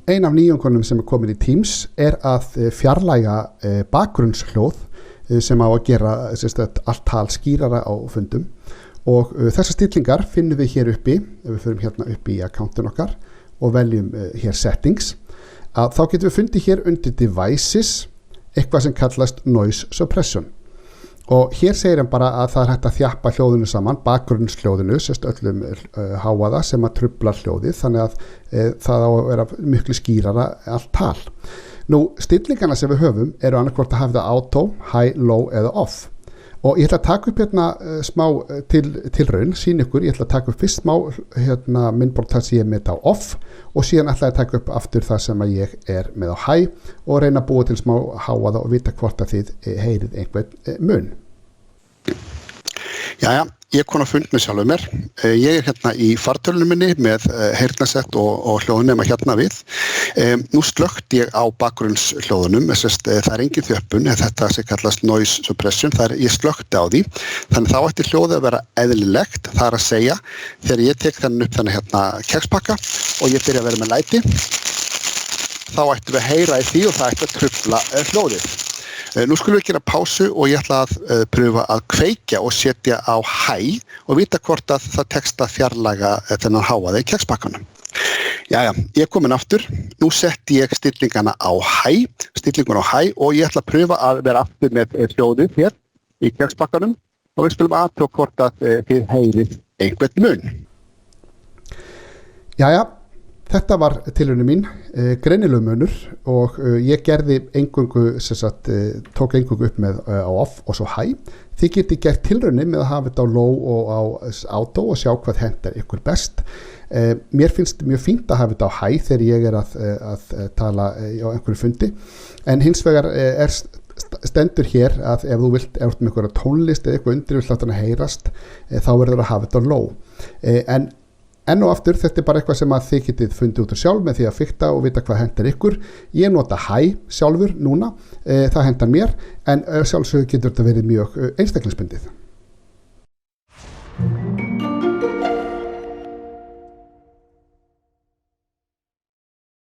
Ein af nýjungunum sem komin í Teams að fjarlæga bakgrunnshljóð sem á að gera allt tal skýrara á fundum og þessar stillingar finnum við hér uppi, ef við förum hérna upp í akkántin okkar og veljum hér settings, að þá getum við fundið hér undir devices eitthvað sem kallast noise suppression og hér segir hann bara að það hægt að þjappa hljóðinu saman, bakgrunnshljóðinu, öllum háaða sem að trufla hljóðið, þannig að það á að vera miklu skýrara allt tal. Nú, stillingarna sem við höfum eru annarkvort að hafa það auto, high, low eða off og ég ætla að taka upp hérna smá tilraun, sín ykkur, ég ætla að taka upp fyrst smá myndbort þar sem ég er með þetta á off og síðan ætla ég að taka upp aftur það sem að ég er með á high og reyna að búa til smá háaða og vita hvort að þið heyrið einhvern mun. Jæja, ég kom að fund með sjálfur mér. Ég er hérna í fartölunum minni með heyrnarsett og hljóðnema hérna við. Nú slökkt ég á bakgrunnshljóðunum, það er engin þjöppun, þetta sem kallast noise suppression, ég slökkti á því, þannig þá ætti hljóðið að vera eðlilegt, það er að segja, þegar ég tek þennan upp þennan hérna kexpakka og ég byrja að vera með læti, þá ættum við að heyra í því og það ætti að trufla hljóðið. Nú skulum við gera pásu og ég ætla að pröfa að kveikja og setja á high og vita hvort að það tekst að fjarlæga þennan háaða í kexpakkanum. Jæja, ég er komin aftur. Nú setti ég stillinguna á high og ég ætla að pröfa að vera aftur með hljóðið hér í kexpakkanum og við skulum aðtöku hvort að þið heyrið einhvern mun. Jæja. Þetta var tilraunin mín, greinilegur munur og ég gerði tók eingöngu upp með á off og svo high. Þið getið gert tilraunir með að hafa þetta á low og á auto og sjá hvað hentar ykkur best. Mér finnst mjög fínt að hafa þetta á high þegar ég er að tala á einhverju fundi, en hins vegar stendur hér að ef þú vilt með einhverja tónlist eða eitthvað undir vill láta hana heyrast, þá verður að hafa þetta á low. Enn og aftur, þetta bara eitthvað sem að þið getið fundið út sjálf með því að fikta og vita hvað hentar ykkur. Ég nota high sjálfur núna, það hentar mér, en sjálfsögðu getur þetta verið mjög einstaklingsbundið.